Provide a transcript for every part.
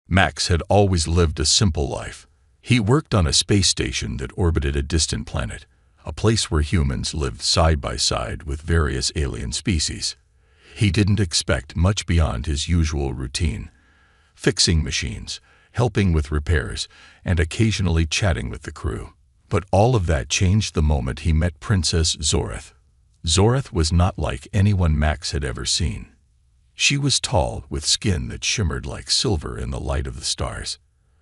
Max had always lived a simple life. He worked on a space station that orbited a distant planet, a place where humans lived side by side with various alien species. He didn't expect much beyond his usual routine: fixing machines, helping with repairs, and occasionally chatting with the crew. But all of that changed the moment he met Princess Zoreth. Zoreth was not like anyone Max had ever seen. She was tall, with skin that shimmered like silver in the light of the stars.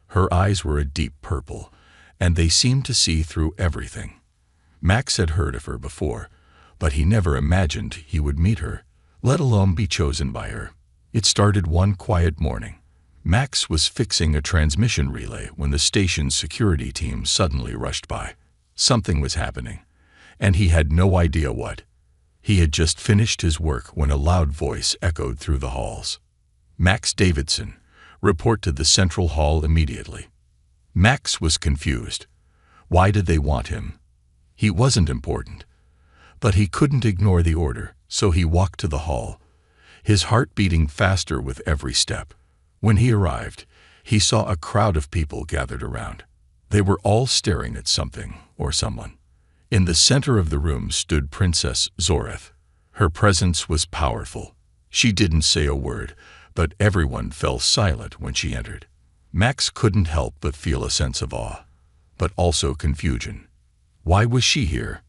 Her eyes were a deep purple, and they seemed to see through everything. Max had heard of her before, but he never imagined he would meet her, let alone be chosen by her. It started one quiet morning. Max was fixing a transmission relay when the station's security team suddenly rushed by. Something was happening, and he had no idea what. He had just finished his work when a loud voice echoed through the halls. "Max Davidson, report to the central hall immediately." Max was confused. Why did they want him? He wasn't important. But he couldn't ignore the order, so he walked to the hall, his heart beating faster with every step. When he arrived, he saw a crowd of people gathered around. They were all staring at something or someone. In the center of the room stood Princess Zoreth. Her presence was powerful. She didn't say a word, but everyone fell silent when she entered. Max couldn't help but feel a sense of awe, but also confusion. Why was she here?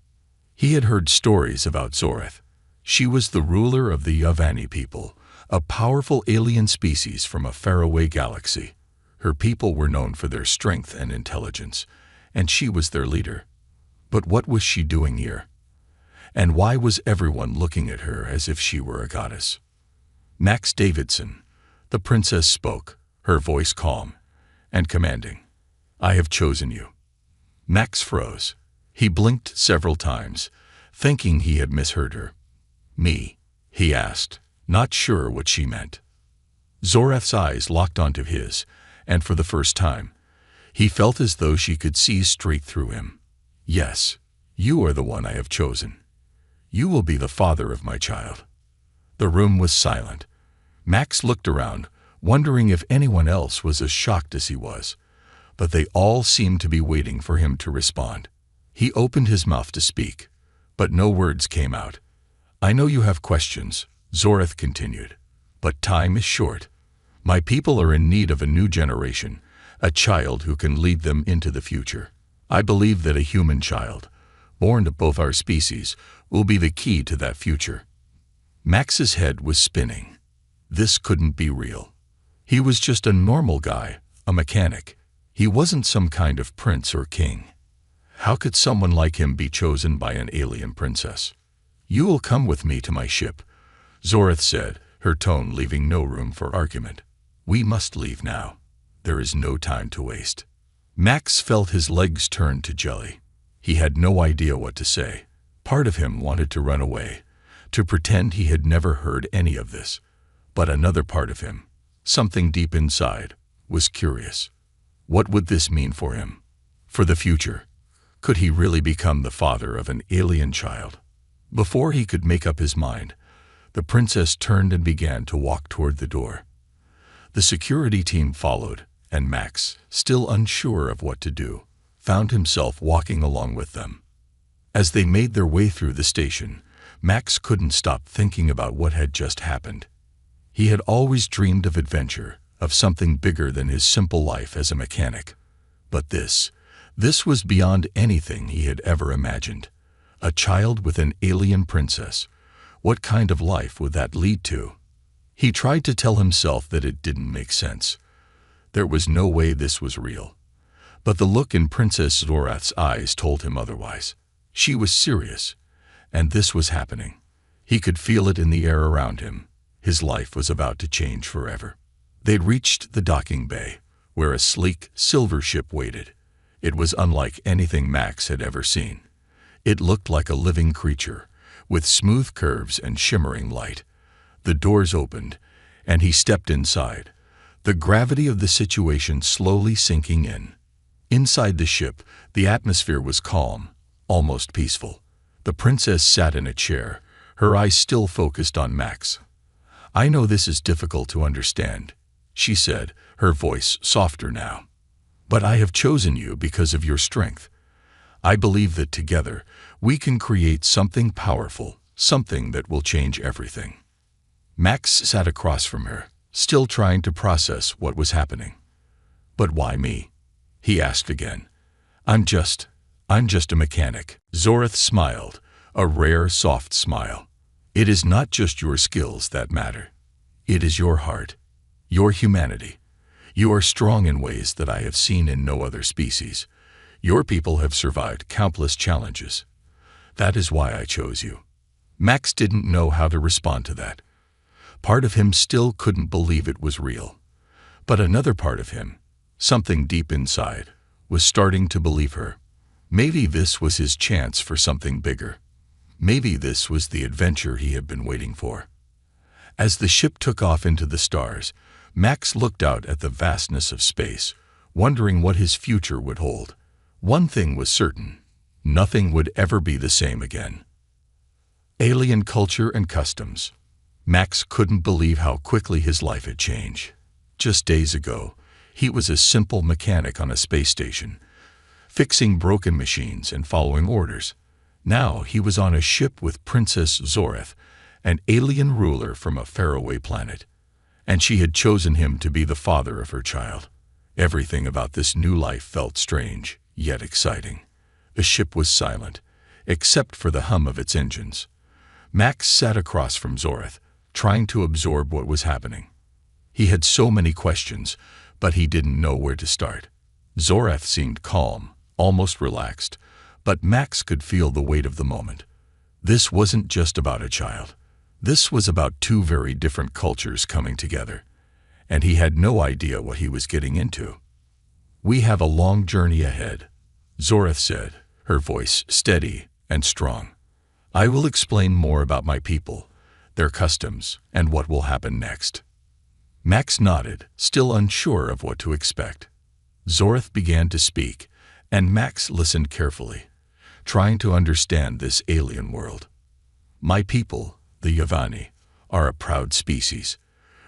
He had heard stories about Zoreth. She was the ruler of the Yavani people, a powerful alien species from a faraway galaxy. Her people were known for their strength and intelligence, and she was their leader. But what was she doing here? And why was everyone looking at her as if she were a goddess? "Max Davidson," the princess spoke, her voice calm and commanding. "I have chosen you." Max froze. He blinked several times, thinking he had misheard her. "Me?" he asked, not sure what she meant. Zoreth's eyes locked onto his, and for the first time, he felt as though she could see straight through him. "Yes, you are the one I have chosen. You will be the father of my child." The room was silent. Max looked around, wondering if anyone else was as shocked as he was, but they all seemed to be waiting for him to respond. He opened his mouth to speak, but no words came out. "I know you have questions," Zoreth continued, "but time is short. My people are in need of a new generation, a child who can lead them into the future. I believe that a human child, born to both our species, will be the key to that future." Max's head was spinning. This couldn't be real. He was just a normal guy, a mechanic. He wasn't some kind of prince or king. How could someone like him be chosen by an alien princess? "You will come with me to my ship," Zoreth said, her tone leaving no room for argument. "We must leave now. There is no time to waste." Max felt his legs turn to jelly. He had no idea what to say. Part of him wanted to run away, to pretend he had never heard any of this. But another part of him, something deep inside, was curious. What would this mean for him? For the future? Could he really become the father of an alien child? Before he could make up his mind, the princess turned and began to walk toward the door. The security team followed, and Max, still unsure of what to do, found himself walking along with them. As they made their way through the station, Max couldn't stop thinking about what had just happened. He had always dreamed of adventure, of something bigger than his simple life as a mechanic. But this was beyond anything he had ever imagined. A child with an alien princess. What kind of life would that lead to? He tried to tell himself that it didn't make sense. There was no way this was real. But the look in Princess Zoreth's eyes told him otherwise. She was serious, and this was happening. He could feel it in the air around him. His life was about to change forever. They'd reached the docking bay, where a sleek, silver ship waited. It was unlike anything Max had ever seen. It looked like a living creature, with smooth curves and shimmering light. The doors opened, and he stepped inside, the gravity of the situation slowly sinking in. Inside the ship, the atmosphere was calm, almost peaceful. The princess sat in a chair, her eyes still focused on Max. "I know this is difficult to understand," she said, her voice softer now. "But I have chosen you because of your strength. I believe that together we can create something powerful, something that will change everything." Max sat across from her, still trying to process what was happening. "But why me?" he asked again. I'm just a mechanic." Zorith smiled, a rare, soft smile. "It is not just your skills that matter. It is your heart, your humanity. You are strong in ways that I have seen in no other species. Your people have survived countless challenges. That is why I chose you." Max didn't know how to respond to that. Part of him still couldn't believe it was real. But another part of him, something deep inside, was starting to believe her. Maybe this was his chance for something bigger. Maybe this was the adventure he had been waiting for. As the ship took off into the stars, Max looked out at the vastness of space, wondering what his future would hold. One thing was certain: nothing would ever be the same again. Alien culture and customs. Max couldn't believe how quickly his life had changed. Just days ago, he was a simple mechanic on a space station, fixing broken machines and following orders. Now he was on a ship with Princess Zorith, an alien ruler from a faraway planet, and she had chosen him to be the father of her child. Everything about this new life felt strange, yet exciting. The ship was silent, except for the hum of its engines. Max sat across from Zorith, trying to absorb what was happening. He had so many questions, but he didn't know where to start. Zorith seemed calm, almost relaxed, but Max could feel the weight of the moment. This wasn't just about a child. This was about two very different cultures coming together, and he had no idea what he was getting into. "We have a long journey ahead," Zorith said, her voice steady and strong. "I will explain more about my people, their customs, and what will happen next." Max nodded, still unsure of what to expect. Zorith began to speak, and Max listened carefully, trying to understand this alien world. "My people, the Yavani, are a proud species.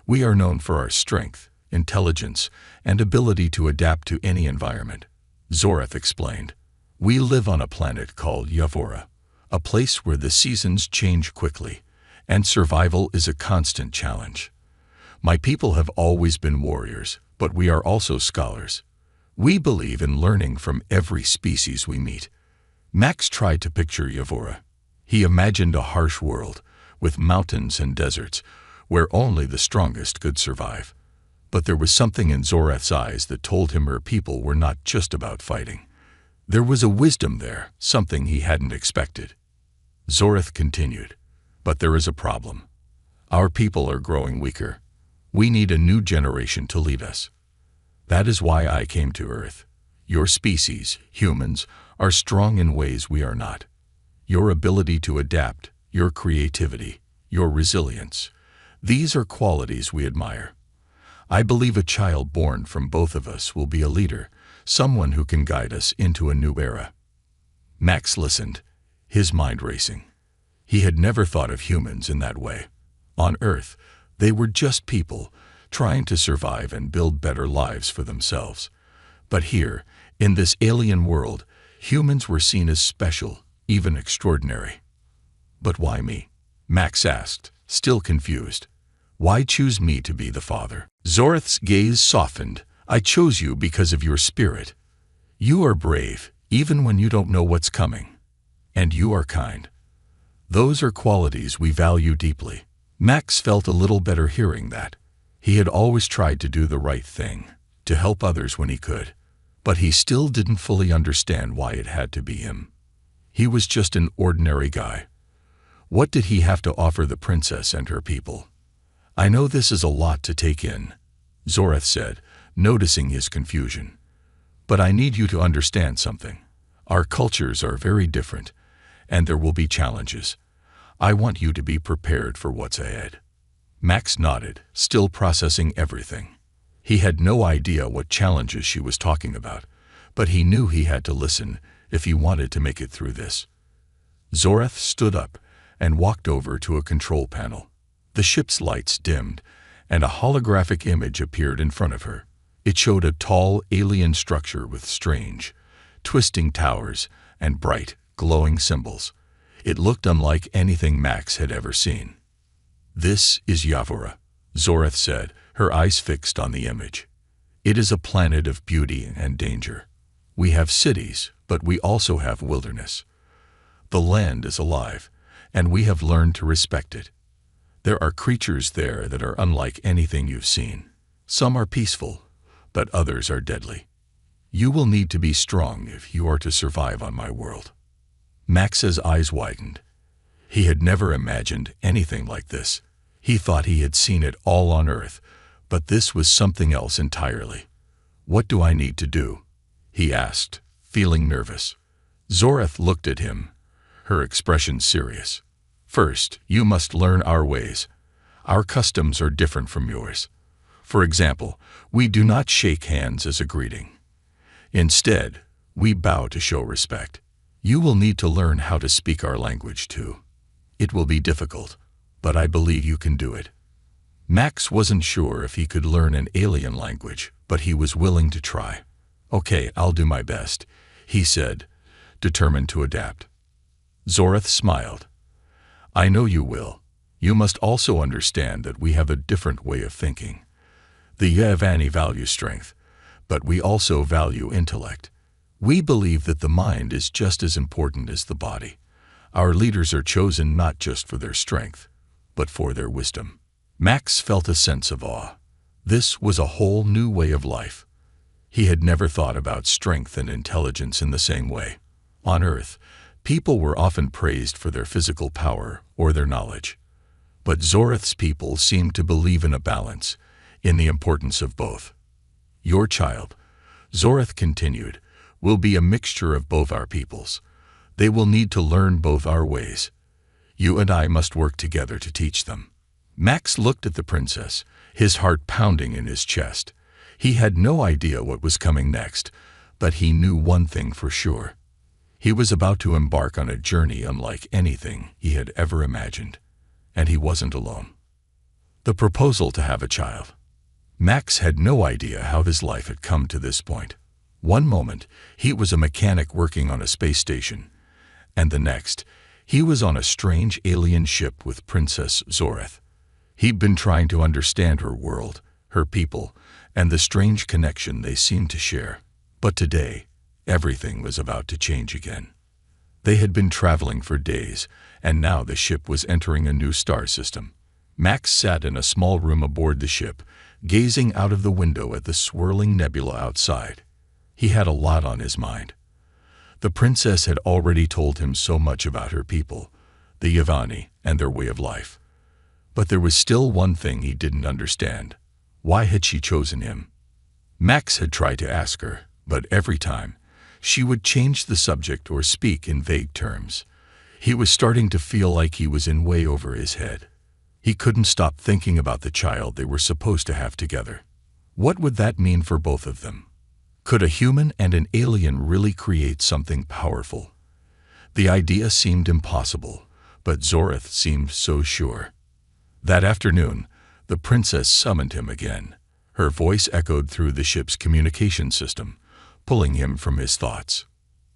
We are known for our strength, intelligence, and ability to adapt to any environment," Zorith explained. "We live on a planet called Yavora, a place where the seasons change quickly, and survival is a constant challenge. My people have always been warriors, but we are also scholars. We believe in learning from every species we meet." Max tried to picture Yavora. He imagined a harsh world, with mountains and deserts, where only the strongest could survive. But there was something in Zorith's eyes that told him her people were not just about fighting. There was a wisdom there, something he hadn't expected. Zorith continued, "But there is a problem. Our people are growing weaker. We need a new generation to lead us. That is why I came to Earth. Your species, humans, are strong in ways we are not. Your ability to adapt, your creativity, your resilience, these are qualities we admire. I believe a child born from both of us will be a leader, someone who can guide us into a new era." Max listened, his mind racing. He had never thought of humans in that way. On Earth, they were just people, trying to survive and build better lives for themselves. But here, in this alien world, humans were seen as special, even extraordinary. "But why me?" Max asked, still confused. "Why choose me to be the father?" Zorith's gaze softened. "I chose you because of your spirit. You are brave, even when you don't know what's coming. And you are kind. Those are qualities we value deeply." Max felt a little better hearing that. He had always tried to do the right thing, to help others when he could, but he still didn't fully understand why it had to be him. He was just an ordinary guy. What did he have to offer the princess and her people? "I know this is a lot to take in," Zorith said, noticing his confusion. "But I need you to understand something. Our cultures are very different, and there will be challenges. I want you to be prepared for what's ahead." Max nodded, still processing everything. He had no idea what challenges she was talking about, but he knew he had to listen if he wanted to make it through this. Zorith stood up and walked over to a control panel. The ship's lights dimmed, and a holographic image appeared in front of her. It showed a tall, alien structure with strange, twisting towers and bright, glowing symbols. It looked unlike anything Max had ever seen. "This is Yavura," Zorath said, her eyes fixed on the image. "It is a planet of beauty and danger. We have cities, but we also have wilderness. The land is alive, and we have learned to respect it. There are creatures there that are unlike anything you've seen. Some are peaceful, but others are deadly. You will need to be strong if you are to survive on my world." Max's eyes widened. He had never imagined anything like this. He thought he had seen it all on Earth, but this was something else entirely. "What do I need to do?" he asked, feeling nervous. Zorath looked at him, her expression serious. "First, you must learn our ways. Our customs are different from yours. For example, we do not shake hands as a greeting. Instead, we bow to show respect. You will need to learn how to speak our language too. It will be difficult, but I believe you can do it." Max wasn't sure if he could learn an alien language, but he was willing to try. "Okay, I'll do my best," he said, determined to adapt. Zorath smiled. "I know you will. You must also understand that we have a different way of thinking. The Yavani value strength, but we also value intellect. We believe that the mind is just as important as the body. Our leaders are chosen not just for their strength, but for their wisdom." Max felt a sense of awe. This was a whole new way of life. He had never thought about strength and intelligence in the same way. On Earth, people were often praised for their physical power or their knowledge. But Zorath's people seemed to believe in a balance, in the importance of both. "Your child," Zorath continued, "will be a mixture of both our peoples. They will need to learn both our ways. You and I must work together to teach them." Max looked at the princess, his heart pounding in his chest. He had no idea what was coming next, but he knew one thing for sure. He was about to embark on a journey unlike anything he had ever imagined, and he wasn't alone. The proposal to have a child. Max had no idea how his life had come to this point. One moment, he was a mechanic working on a space station, and the next, he was on a strange alien ship with Princess Zorath. He'd been trying to understand her world, her people, and the strange connection they seemed to share. But today, everything was about to change again. They had been traveling for days, and now the ship was entering a new star system. Max sat in a small room aboard the ship, gazing out of the window at the swirling nebula outside. He had a lot on his mind. The princess had already told him so much about her people, the Yavani, and their way of life. But there was still one thing he didn't understand. Why had she chosen him? Max had tried to ask her, but every time, she would change the subject or speak in vague terms. He was starting to feel like he was in way over his head. He couldn't stop thinking about the child they were supposed to have together. What would that mean for both of them? Could a human and an alien really create something powerful? The idea seemed impossible, but Zorath seemed so sure. That afternoon, the princess summoned him again. Her voice echoed through the ship's communication system, pulling him from his thoughts.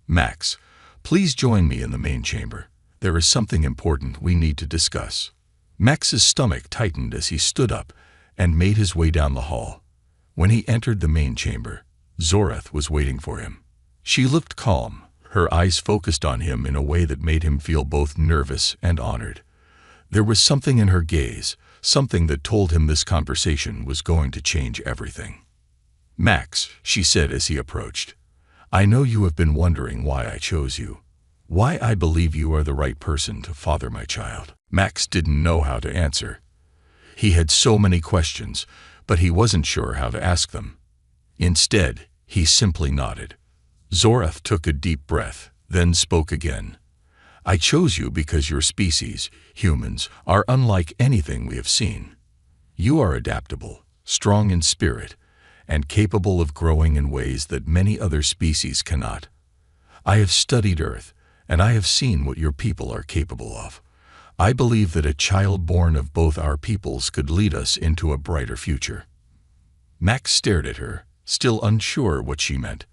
"Max, please join me in the main chamber. There is something important we need to discuss." Max's stomach tightened as he stood up and made his way down the hall. When he entered the main chamber, Zorath was waiting for him. She looked calm, her eyes focused on him in a way that made him feel both nervous and honored. There was something in her gaze, something that told him this conversation was going to change everything. "Max," she said as he approached, "I know you have been wondering why I chose you, why I believe you are the right person to father my child." Max didn't know how to answer. He had so many questions, but he wasn't sure how to ask them. Instead, he simply nodded. Zorath took a deep breath, then spoke again. "I chose you because your species, humans, are unlike anything we have seen. You are adaptable, strong in spirit, and capable of growing in ways that many other species cannot. I have studied Earth, and I have seen what your people are capable of. I believe that a child born of both our peoples could lead us into a brighter future." Max stared at her, still unsure what she meant.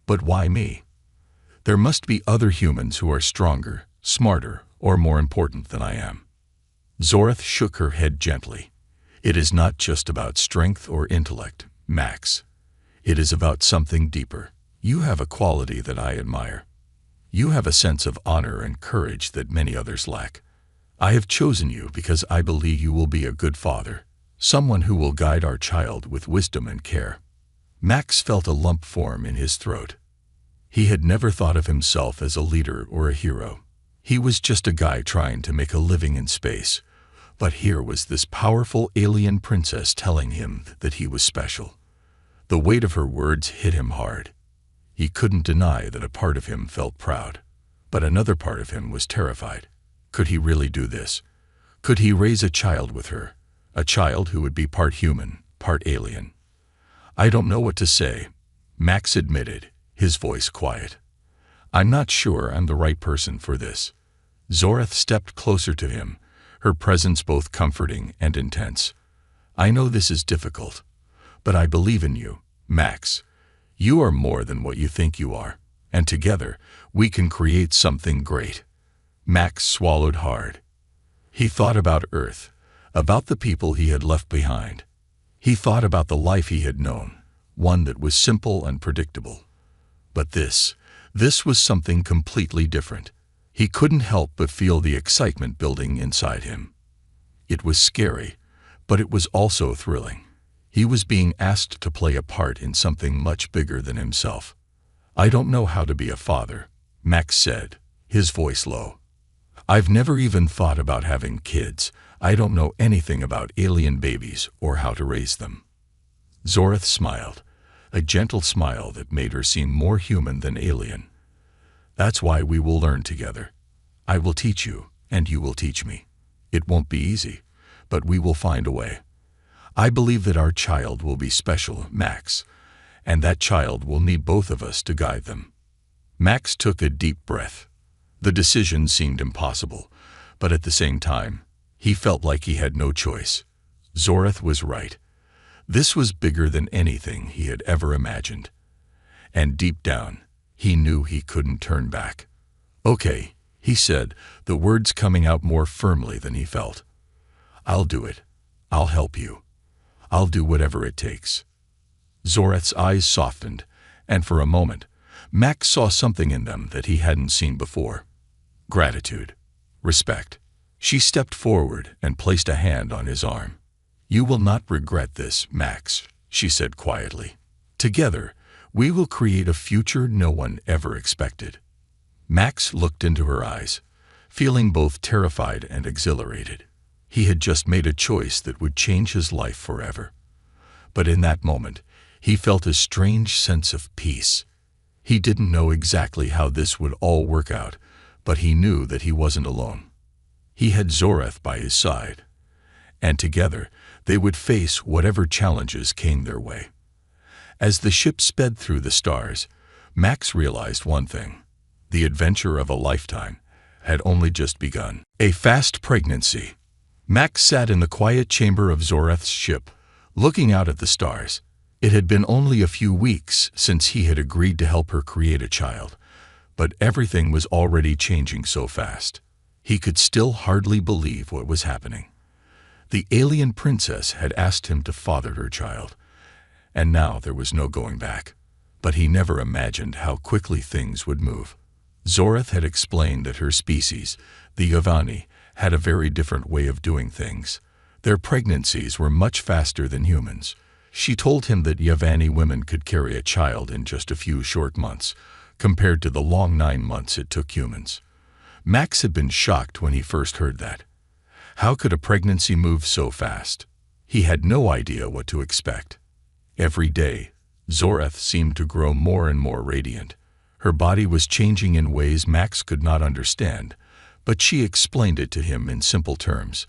But why me? There must be other humans who are stronger, smarter, or more important than I am. Zorath shook her head gently. It is not just about strength or intellect, Max. It is about something deeper. You have a quality that I admire. You have a sense of honor and courage that many others lack. I have chosen you because I believe you will be a good father, someone who will guide our child with wisdom and care. Max felt a lump form in his throat. He had never thought of himself as a leader or a hero. He was just a guy trying to make a living in space. But here was this powerful alien princess telling him that he was special. The weight of her words hit him hard. He couldn't deny that a part of him felt proud, but another part of him was terrified. Could he really do this? Could he raise a child with her? A child who would be part human, part alien? I don't know what to say, Max admitted, his voice quiet. I'm not sure I'm the right person for this. Zorath stepped closer to him, her presence both comforting and intense. I know this is difficult, but I believe in you, Max. You are more than what you think you are, and together we can create something great. Max swallowed hard. He thought about Earth, about the people he had left behind. He thought about the life he had known, one that was simple and predictable. But this was something completely different. He couldn't help but feel the excitement building inside him. It was scary, but it was also thrilling. He was being asked to play a part in something much bigger than himself. I don't know how to be a father, Max said, his voice low. I've never even thought about having kids. I don't know anything about alien babies or how to raise them. Zorath smiled, a gentle smile that made her seem more human than alien. That's why we will learn together. I will teach you, and you will teach me. It won't be easy, but we will find a way. I believe that our child will be special, Max, and that child will need both of us to guide them. Max took a deep breath. The decision seemed impossible, but at the same time, he felt like he had no choice. Zorath was right. This was bigger than anything he had ever imagined. And deep down, he knew he couldn't turn back. Okay, he said, the words coming out more firmly than he felt. I'll do it. I'll help you. I'll do whatever it takes. Zorath's eyes softened, and for a moment, Max saw something in them that he hadn't seen before. Gratitude. Respect. She stepped forward and placed a hand on his arm. You will not regret this, Max, she said quietly. Together, we will create a future no one ever expected. Max looked into her eyes, feeling both terrified and exhilarated. He had just made a choice that would change his life forever. But in that moment, he felt a strange sense of peace. He didn't know exactly how this would all work out, but he knew that he wasn't alone. He had Zorath by his side, and together they would face whatever challenges came their way. As the ship sped through the stars, Max realized one thing. The adventure of a lifetime had only just begun. A fast pregnancy. Max sat in the quiet chamber of Zorath's ship, looking out at the stars. It had been only a few weeks since he had agreed to help her create a child, but everything was already changing so fast. He could still hardly believe what was happening. The alien princess had asked him to father her child, and now there was no going back. But he never imagined how quickly things would move. Zorath had explained that her species, the Yavani, had a very different way of doing things. Their pregnancies were much faster than humans. She told him that Yavani women could carry a child in just a few short months, compared to the long 9 months it took humans. Max had been shocked when he first heard that. How could a pregnancy move so fast? He had no idea what to expect. Every day, Zorath seemed to grow more and more radiant. Her body was changing in ways Max could not understand, but she explained it to him in simple terms.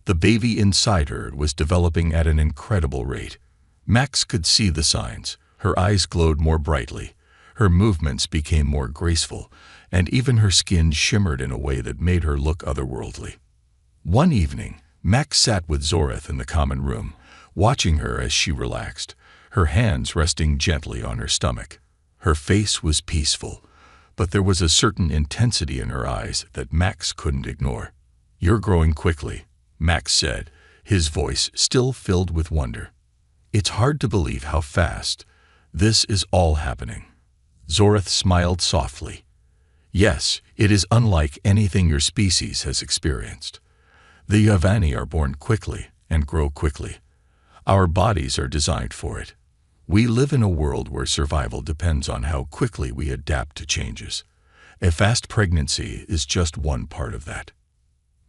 The baby inside her was developing at an incredible rate. Max could see the signs. Her eyes glowed more brightly, her movements became more graceful, and even her skin shimmered in a way that made her look otherworldly. One evening, Max sat with Zorath in the common room, watching her as she relaxed. her hands resting gently on her stomach. Her face was peaceful, but there was a certain intensity in her eyes that Max couldn't ignore. "You're growing quickly," Max said, his voice still filled with wonder. "It's hard to believe how fast this is all happening." Zorath smiled softly. "Yes, it is unlike anything your species has experienced. The Yavani are born quickly and grow quickly. Our bodies are designed for it. We live in a world where survival depends on how quickly we adapt to changes. A fast pregnancy is just one part of that."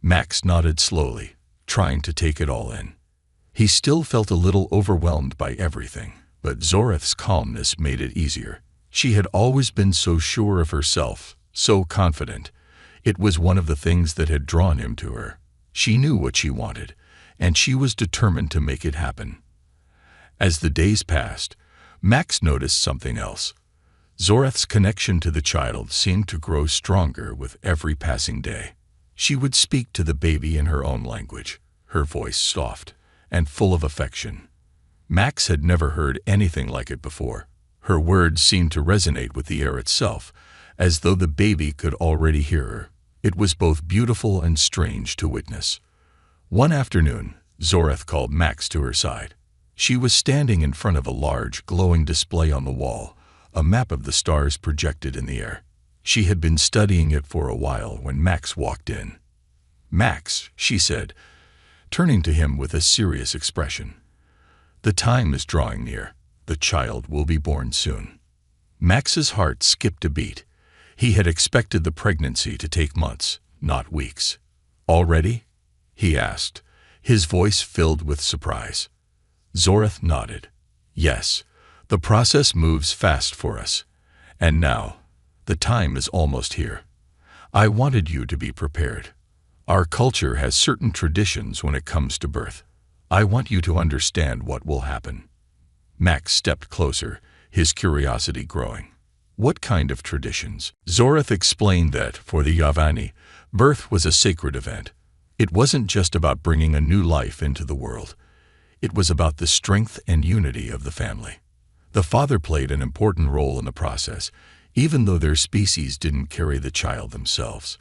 Max nodded slowly, trying to take it all in. He still felt a little overwhelmed by everything, but Zorath's calmness made it easier. She had always been so sure of herself, so confident. It was one of the things that had drawn him to her. She knew what she wanted, and she was determined to make it happen. As the days passed, Max noticed something else. Zorath's connection to the child seemed to grow stronger with every passing day. She would speak to the baby in her own language, her voice soft and full of affection. Max had never heard anything like it before. Her words seemed to resonate with the air itself, as though the baby could already hear her. It was both beautiful and strange to witness. One afternoon, Zorath called Max to her side. She was standing in front of a large, glowing display on the wall, a map of the stars projected in the air. She had been studying it for a while when Max walked in. "Max," she said, turning to him with a serious expression, "the time is drawing near. The child will be born soon." Max's heart skipped a beat. He had expected the pregnancy to take months, not weeks. "Already?" he asked, his voice filled with surprise. Zorath nodded. "Yes, the process moves fast for us. And now, the time is almost here. I wanted you to be prepared. Our culture has certain traditions when it comes to birth. I want you to understand what will happen." Max stepped closer, his curiosity growing. "What kind of traditions?" Zorath explained that, for the Yavani, birth was a sacred event. It wasn't just about bringing a new life into the world. It was about the strength and unity of the family. The father played an important role in the process, even though their species didn't carry the child themselves.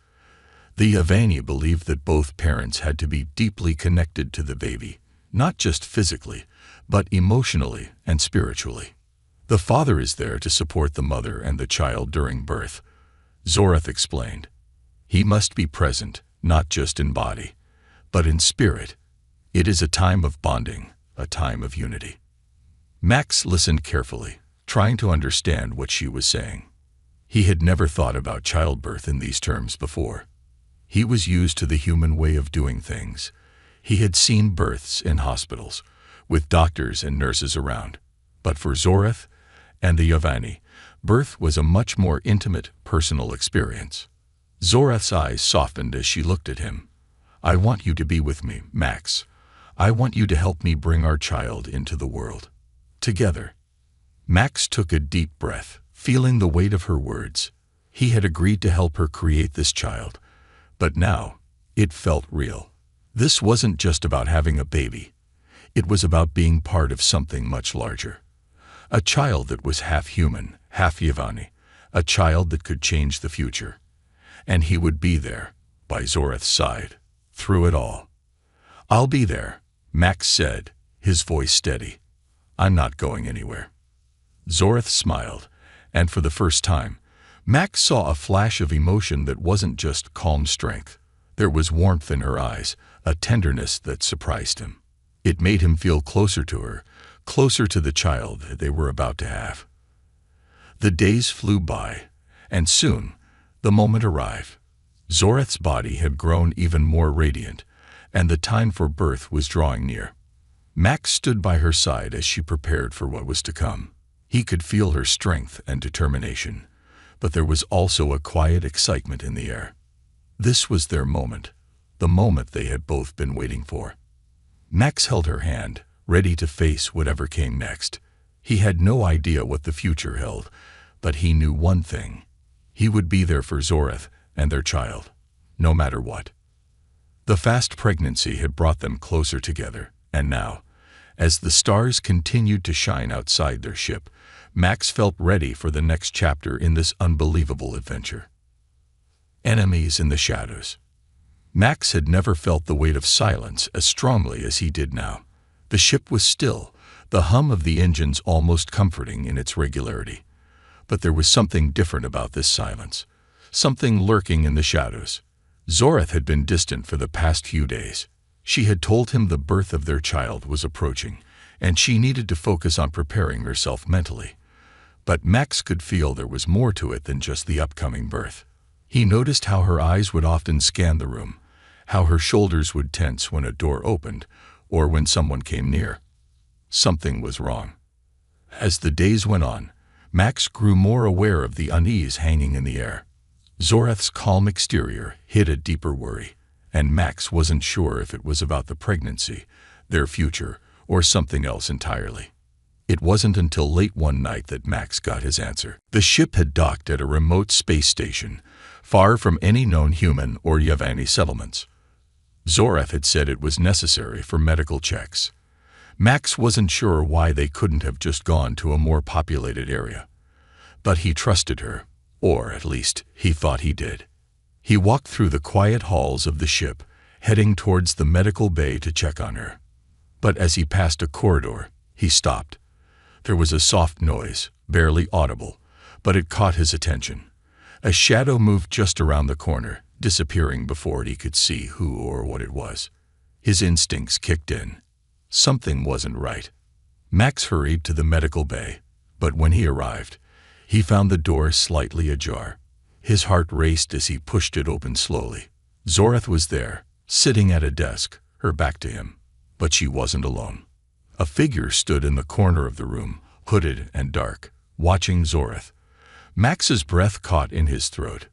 The Yavani believed that both parents had to be deeply connected to the baby, not just physically, but emotionally and spiritually. The father is there to support the mother and the child during birth, Zorath explained. He must be present, not just in body, but in spirit. It is a time of bonding, a time of unity. Max listened carefully, trying to understand what she was saying. He had never thought about childbirth in these terms before. He was used to the human way of doing things. He had seen births in hospitals, with doctors and nurses around. But for Zorath and the Yavani, birth was a much more intimate, personal experience. Zorath's eyes softened as she looked at him. "I want you to be with me, Max. I want you to help me bring our child into the world. Together." Max took a deep breath, feeling the weight of her words. He had agreed to help her create this child, but now it felt real. This wasn't just about having a baby. It was about being part of something much larger. A child that was half human, half Yavani, a child that could change the future. And he would be there, by Zorath's side, through it all. "I'll be there," Max said, his voice steady. "I'm not going anywhere." Zorath smiled, and for the first time, Max saw a flash of emotion that wasn't just calm strength. There was warmth in her eyes, a tenderness that surprised him. It made him feel closer to her, closer to the child they were about to have. The days flew by, and soon the moment arrived. Zorath's body had grown even more radiant, and the time for birth was drawing near. Max stood by her side as she prepared for what was to come. He could feel her strength and determination, but there was also a quiet excitement in the air. This was their moment, the moment they had both been waiting for. Max held her hand, ready to face whatever came next. He had no idea what the future held, but he knew one thing. He would be there for Zorath and their child, no matter what. The fast pregnancy had brought them closer together, and now, As the stars continued to shine outside their ship, Max felt ready for the next chapter in this unbelievable adventure. Enemies in the shadows. Max had never felt the weight of silence as strongly as he did now. The ship was still, the hum of the engines almost comforting in its regularity. But there was something different about this silence, something lurking in the shadows. Zoreth had been distant for the past few days. She had told him the birth of their child was approaching, and she needed to focus on preparing herself mentally. But Max could feel there was more to it than just the upcoming birth. He noticed how her eyes would often scan the room, how her shoulders would tense when a door opened or when someone came near. Something was wrong. As the days went on, Max grew more aware of the unease hanging in the air. Zoreth's calm exterior hid a deeper worry, and Max wasn't sure if it was about the pregnancy, their future, or something else entirely. It wasn't until late one night that Max got his answer. The ship had docked at a remote space station, far from any known human or Yavani settlements. Zoreth had said it was necessary for medical checks. Max wasn't sure why they couldn't have just gone to a more populated area. But he trusted her, or at least he thought he did. He walked through the quiet halls of the ship, heading towards the medical bay to check on her. But as he passed a corridor, he stopped. There was a soft noise, barely audible, but it caught his attention. A shadow moved just around the corner, disappearing before he could see who or what it was. His instincts kicked in. Something wasn't right. Max hurried to the medical bay, but when he arrived, he found the door slightly ajar. His heart raced as he pushed it open slowly. Zoreth was there, sitting at a desk, her back to him. But she wasn't alone. A figure stood in the corner of the room, hooded and dark, watching Zoreth. Max's breath caught in his throat.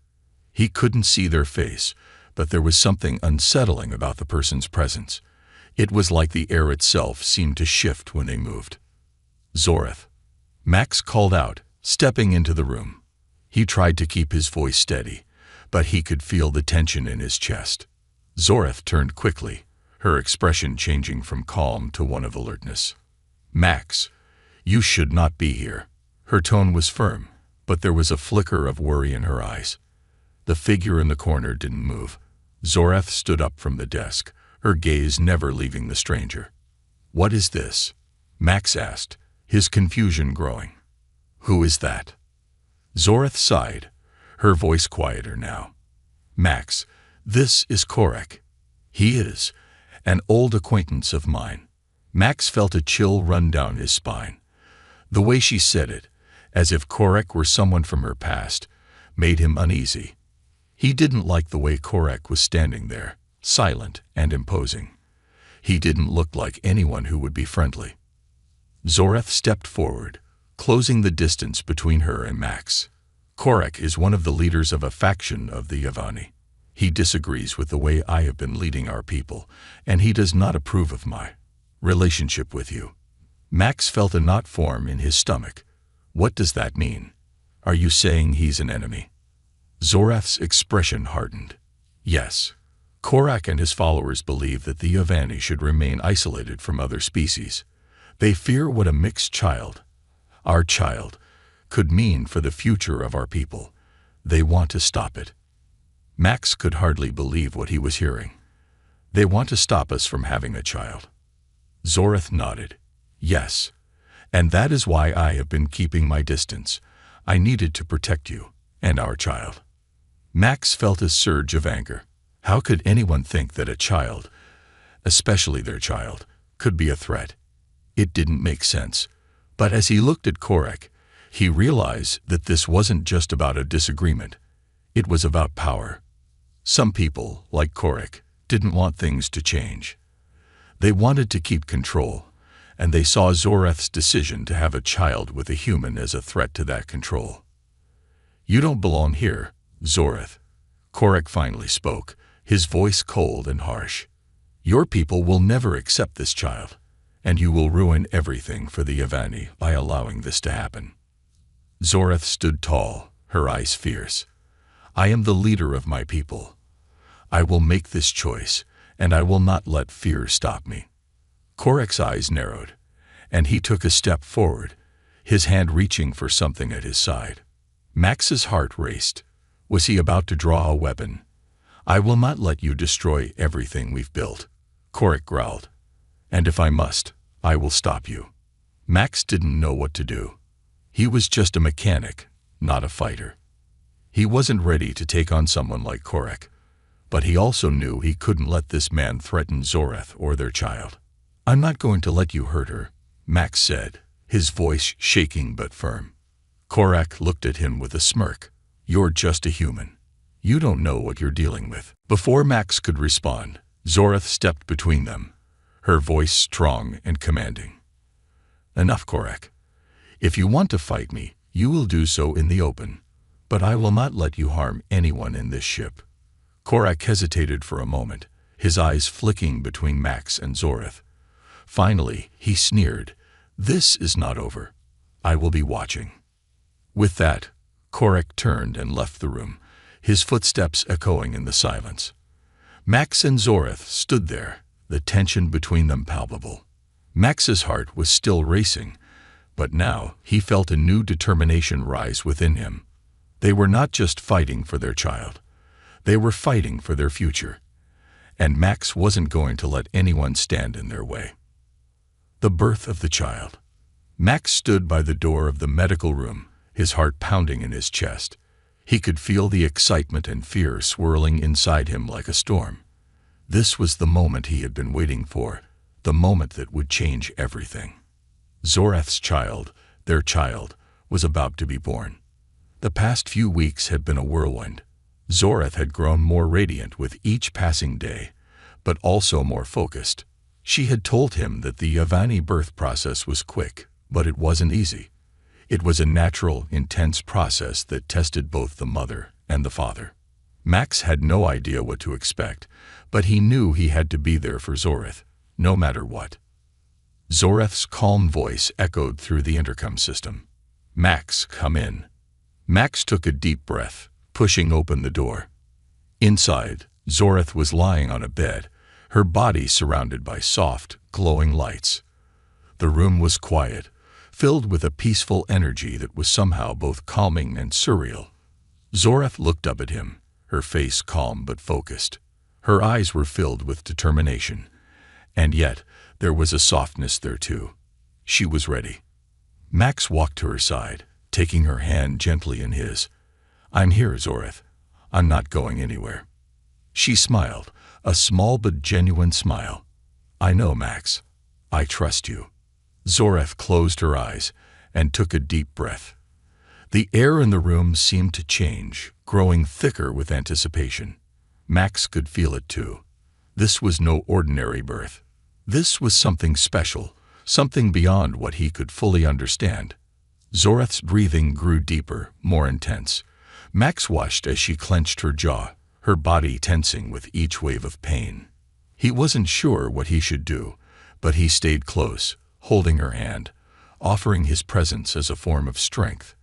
He couldn't see their face, but there was something unsettling about the person's presence. It was like the air itself seemed to shift when they moved. Zoreth. Max called out, stepping into the room. He tried to keep his voice steady, but he could feel the tension in his chest. Zoreth turned quickly, her expression changing from calm to one of alertness. Max, you should not be here. Her tone was firm, but there was a flicker of worry in her eyes. The figure in the corner didn't move. Zoreth stood up from the desk, her gaze never leaving the stranger. What is this? Max asked, his confusion growing. Who is that? Zoreth sighed, her voice quieter now. Max, this is Korek. He is an old acquaintance of mine. Max felt a chill run down his spine. The way she said it, as if Korek were someone from her past, made him uneasy. He didn't like the way Korek was standing there, silent and imposing. He didn't look like anyone who would be friendly. Zoreth stepped forward, closing the distance between her and Max. Korek is one of the leaders of a faction of the Yavani. He disagrees with the way I have been leading our people, and he does not approve of my relationship with you. Max felt a knot form in his stomach. What does that mean? Are you saying he's an enemy? Zoreth's expression hardened. Yes. Korek and his followers believe that the Yavani should remain isolated from other species. They fear what a mixed child, our child, could mean for the future of our people. They want to stop it. Max could hardly believe what he was hearing. They want to stop us from having a child. Zoreth nodded. Yes. And that is why I have been keeping my distance. I needed to protect you and our child. Max felt a surge of anger. How could anyone think that a child, especially their child, could be a threat? It didn't make sense. But as he looked at Korek, he realized that this wasn't just about a disagreement. It was about power. Some people, like Korek, didn't want things to change. They wanted to keep control, and they saw Zoreth's decision to have a child with a human as a threat to that control. You don't belong here, Zoreth. Korek finally spoke, his voice cold and harsh. Your people will never accept this child, and you will ruin everything for the Yavani by allowing this to happen. Zoreth stood tall, her eyes fierce. I am the leader of my people. I will make this choice, and I will not let fear stop me. Korek's eyes narrowed, and he took a step forward, his hand reaching for something at his side. Max's heart raced. Was he about to draw a weapon? "I will not let you destroy everything we've built," Korik growled. "And if I must, I will stop you." Max didn't know what to do. He was just a mechanic, not a fighter. He wasn't ready to take on someone like Korik, but he also knew he couldn't let this man threaten Zoreth or their child. "I'm not going to let you hurt her," Max said, his voice shaking but firm. Korik looked at him with a smirk. "You're just a human. You don't know what you're dealing with." Before Max could respond, Zoreth stepped between them, her voice strong and commanding. "Enough, Korik. If you want to fight me, you will do so in the open, but I will not let you harm anyone in this ship." Korik hesitated for a moment, his eyes flicking between Max and Zoreth. Finally, he sneered, "This is not over. I will be watching." With that, Korik turned and left the room, his footsteps echoing in the silence. Max and Zoreth stood there, the tension between them palpable. Max's heart was still racing, but now he felt a new determination rise within him. They were not just fighting for their child. They were fighting for their future. And Max wasn't going to let anyone stand in their way. The birth of the child. Max stood by the door of the medical room, his heart pounding in his chest. He could feel the excitement and fear swirling inside him like a storm. This was the moment he had been waiting for, the moment that would change everything. Zoreth's child, their child, was about to be born. The past few weeks had been a whirlwind. Zoreth had grown more radiant with each passing day, but also more focused. She had told him that the Yavani birth process was quick, but it wasn't easy. It was a natural, intense process that tested both the mother and the father. Max had no idea what to expect, but he knew he had to be there for Zoreth, no matter what. Zoreth's calm voice echoed through the intercom system. "Max, come in." Max took a deep breath, pushing open the door. Inside, Zoreth was lying on a bed, her body surrounded by soft, glowing lights. The room was quiet, filled with a peaceful energy that was somehow both calming and surreal. Zoreth looked up at him, her face calm but focused. Her eyes were filled with determination, and yet there was a softness there too. She was ready. Max walked to her side, taking her hand gently in his. "I'm here, Zoreth. I'm not going anywhere." She smiled, a small but genuine smile. "I know, Max. I trust you." Zoreth closed her eyes and took a deep breath. The air in the room seemed to change, growing thicker with anticipation. Max could feel it too. This was no ordinary birth. This was something special, something beyond what he could fully understand. Zoreth's breathing grew deeper, more intense. Max watched as she clenched her jaw, her body tensing with each wave of pain. He wasn't sure what he should do, but he stayed close, holding her hand, offering his presence as a form of strength.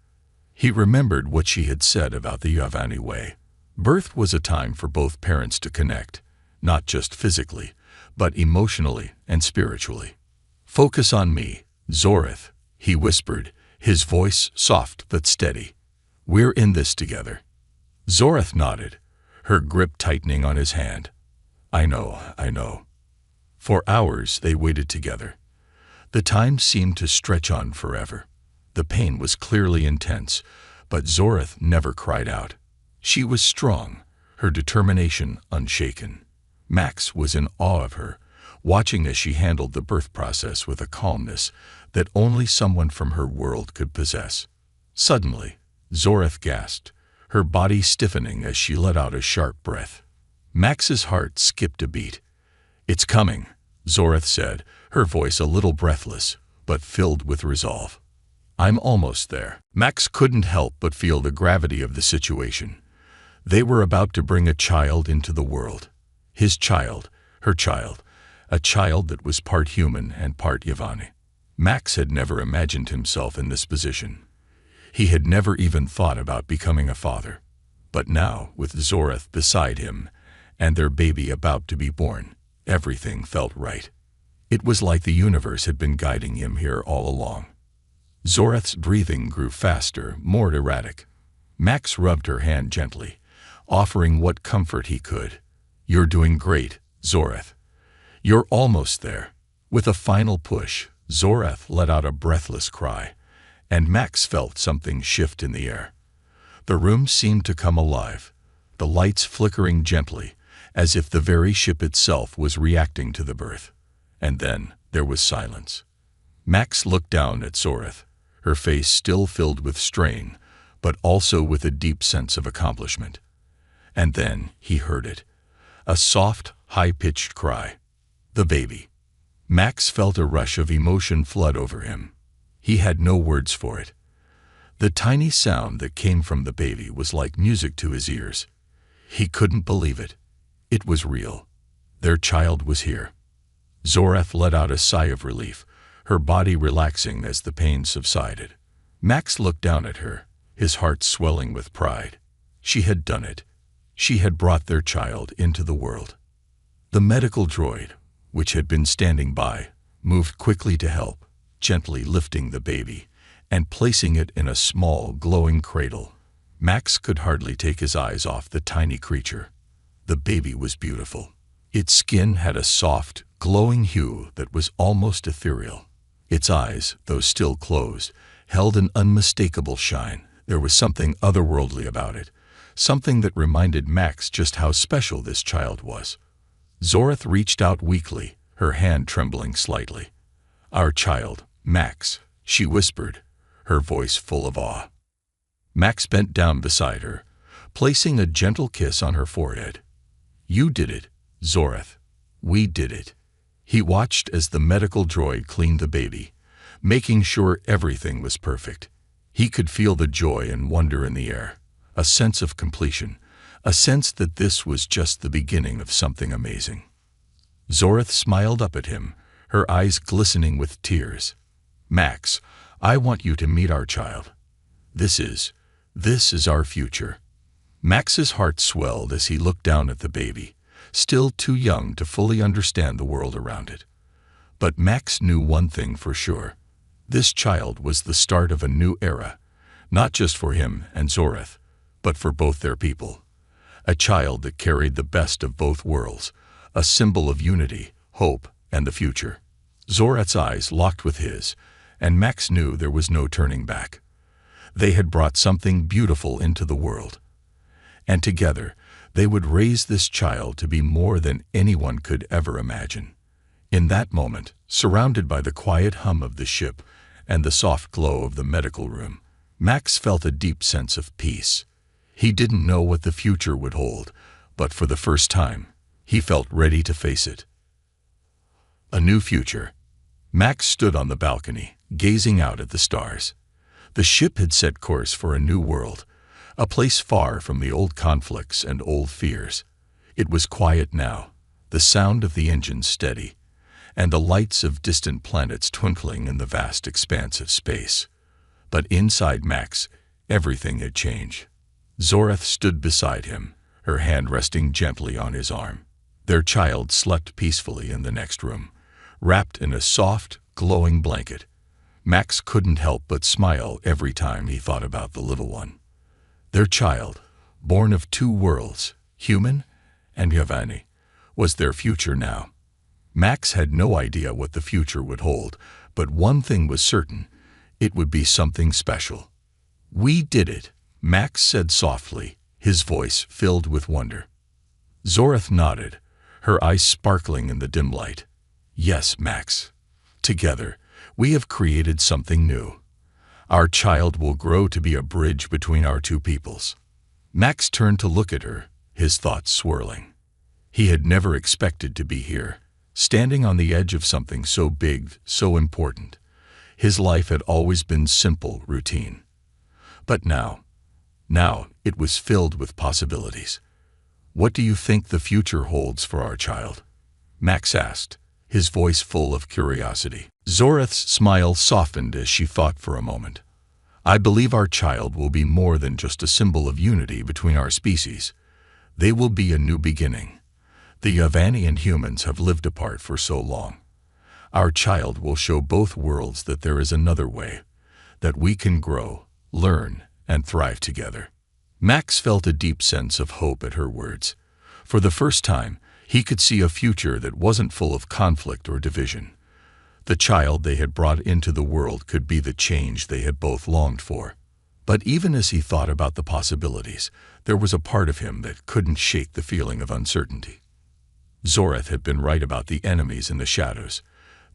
He remembered what she had said about the Yavani way. Birth was a time for both parents to connect, not just physically, but emotionally and spiritually. "Focus on me, Zoreth," he whispered, his voice soft but steady. "We're in this together." Zoreth nodded, her grip tightening on his hand. I know. For hours they waited together. The time seemed to stretch on forever. The pain was clearly intense, but Zoreth never cried out. She was strong, her determination unshaken. Max was in awe of her, watching as she handled the birth process with a calmness that only someone from her world could possess. Suddenly, Zoreth gasped, her body stiffening as she let out a sharp breath. Max's heart skipped a beat. "It's coming," Zoreth said, her voice a little breathless, but filled with resolve. "I'm almost there." Max couldn't help but feel the gravity of the situation. They were about to bring a child into the world. His child, her child, a child that was part human and part Yavani. Max had never imagined himself in this position. He had never even thought about becoming a father. But now, with Zoreth beside him, and their baby about to be born, everything felt right. It was like the universe had been guiding him here all along. Zoreth's breathing grew faster, more erratic. Max rubbed her hand gently, offering what comfort he could. "You're doing great, Zoreth. You're almost there." With a final push, Zoreth let out a breathless cry, and Max felt something shift in the air. The room seemed to come alive, the lights flickering gently, as if the very ship itself was reacting to the birth. And then there was silence. Max looked down at Zoreth, her face still filled with strain, but also with a deep sense of accomplishment. And then he heard it, a soft, high-pitched cry. The baby. Max felt a rush of emotion flood over him. He had no words for it. The tiny sound that came from the baby was like music to his ears. He couldn't believe it. It was real. Their child was here. Zoreth let out a sigh of relief, her body relaxing as the pain subsided. Max looked down at her, his heart swelling with pride. She had done it. She had brought their child into the world. The medical droid, which had been standing by, moved quickly to help, gently lifting the baby and placing it in a small, glowing cradle. Max could hardly take his eyes off the tiny creature. The baby was beautiful. Its skin had a soft, glowing hue that was almost ethereal. Its eyes, though still closed, held an unmistakable shine. There was something otherworldly about it, something that reminded Max just how special this child was. Zoreth reached out weakly, her hand trembling slightly. "Our child, Max," she whispered, her voice full of awe. Max bent down beside her, placing a gentle kiss on her forehead. "You did it, Zoreth. We did it." He watched as the medical droid cleaned the baby, making sure everything was perfect. He could feel the joy and wonder in the air, a sense of completion, a sense that this was just the beginning of something amazing. Zoreth smiled up at him, her eyes glistening with tears. "Max, I want you to meet our child. This is our future." Max's heart swelled as he looked down at the baby, still too young to fully understand the world around it. But Max knew one thing for sure. This child was the start of a new era, not just for him and Zoreth, but for both their people. A child that carried the best of both worlds, a symbol of unity, hope, and the future. Zoreth's eyes locked with his, and Max knew there was no turning back. They had brought something beautiful into the world. And together, they would raise this child to be more than anyone could ever imagine. In that moment, surrounded by the quiet hum of the ship and the soft glow of the medical room, Max felt a deep sense of peace. He didn't know what the future would hold, but for the first time, he felt ready to face it. A new future. Max stood on the balcony, gazing out at the stars. The ship had set course for a new world, a place far from the old conflicts and old fears. It was quiet now, the sound of the engines steady, and the lights of distant planets twinkling in the vast expanse of space. But inside Max, everything had changed. Zoreth stood beside him, her hand resting gently on his arm. Their child slept peacefully in the next room, wrapped in a soft, glowing blanket. Max couldn't help but smile every time he thought about the little one. Their child, born of two worlds, human and Yavani, was their future now. Max had no idea what the future would hold, but one thing was certain: it would be something special. "We did it," Max said softly, his voice filled with wonder. Zoreth nodded, her eyes sparkling in the dim light. "Yes, Max. Together, we have created something new. Our child will grow to be a bridge between our two peoples." Max turned to look at her, his thoughts swirling. He had never expected to be here, standing on the edge of something so big, so important. His life had always been simple, routine. But now it was filled with possibilities. "What do you think the future holds for our child?" Max asked, his voice full of curiosity. Zoreth's smile softened as she thought for a moment. "I believe our child will be more than just a symbol of unity between our species. They will be a new beginning. The Yavani and humans have lived apart for so long. Our child will show both worlds that there is another way, that we can grow, learn, and thrive together. Max felt a deep sense of hope at her words. For the first time, he could see a future that wasn't full of conflict or division. The child they had brought into the world could be the change they had both longed for. But even as he thought about the possibilities, there was a part of him that couldn't shake the feeling of uncertainty. Zoreth had been right about the enemies in the shadows,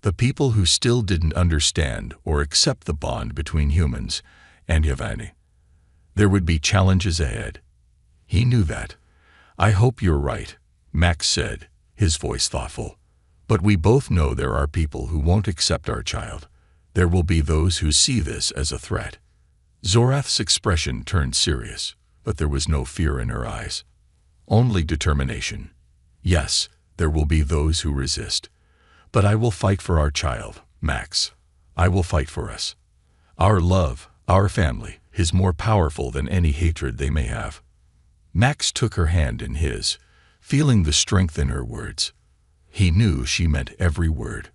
the people who still didn't understand or accept the bond between humans and Yavani. There would be challenges ahead. He knew that. "I hope you're right," Max said, his voice thoughtful. "But we both know there are people who won't accept our child. There will be those who see this as a threat." Zoreth's expression turned serious, but there was no fear in her eyes. Only determination. "Yes, there will be those who resist. But I will fight for our child, Max. I will fight for us. Our love, our family, is more powerful than any hatred they may have." Max took her hand in his, feeling the strength in her words. He knew she meant every word.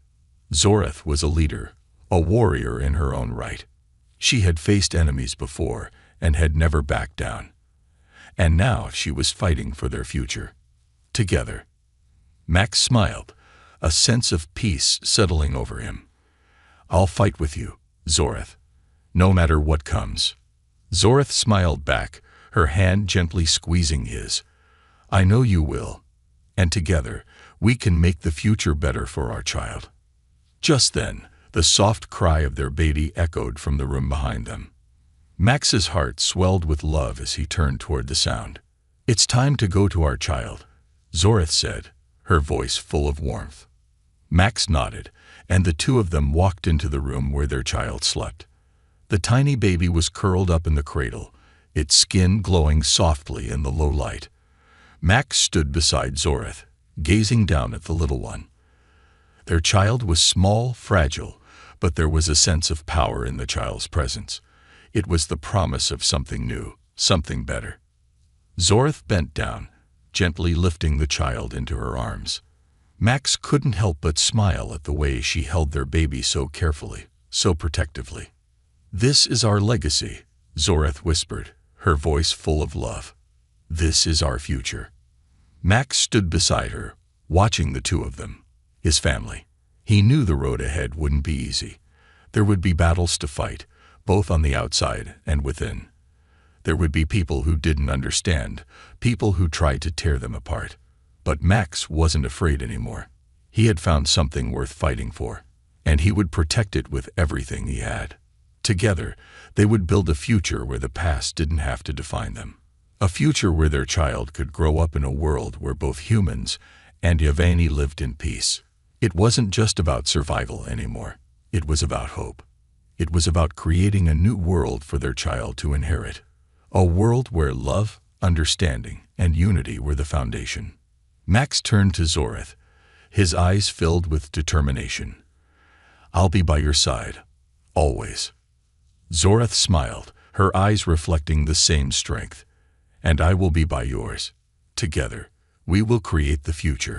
Zoreth was a leader, a warrior in her own right. She had faced enemies before and had never backed down. And now she was fighting for their future. Together. Max smiled, a sense of peace settling over him. "I'll fight with you, Zoreth, no matter what comes." Zoreth smiled back, her hand gently squeezing his. "I know you will, and together we can make the future better for our child." Just then, the soft cry of their baby echoed from the room behind them. Max's heart swelled with love as he turned toward the sound. "It's time to go to our child," Zoreth said, her voice full of warmth. Max nodded, and the two of them walked into the room where their child slept. The tiny baby was curled up in the cradle, its skin glowing softly in the low light. Max stood beside Zoreth, gazing down at the little one. Their child was small, fragile, but there was a sense of power in the child's presence. It was the promise of something new, something better. Zoreth bent down, gently lifting the child into her arms. Max couldn't help but smile at the way she held their baby so carefully, so protectively. "This is our legacy," Zoreth whispered, her voice full of love. "This is our future." Max stood beside her, watching the two of them, his family. He knew the road ahead wouldn't be easy. There would be battles to fight, both on the outside and within. There would be people who didn't understand, people who tried to tear them apart. But Max wasn't afraid anymore. He had found something worth fighting for, and he would protect it with everything he had. Together, they would build a future where the past didn't have to define them. A future where their child could grow up in a world where both humans and Yavani lived in peace. It wasn't just about survival anymore. It was about hope. It was about creating a new world for their child to inherit. A world where love, understanding, and unity were the foundation. Max turned to Zoreth, his eyes filled with determination. "I'll be by your side, always." Zoreth smiled, her eyes reflecting the same strength. "And I will be by yours. Together, we will create the future."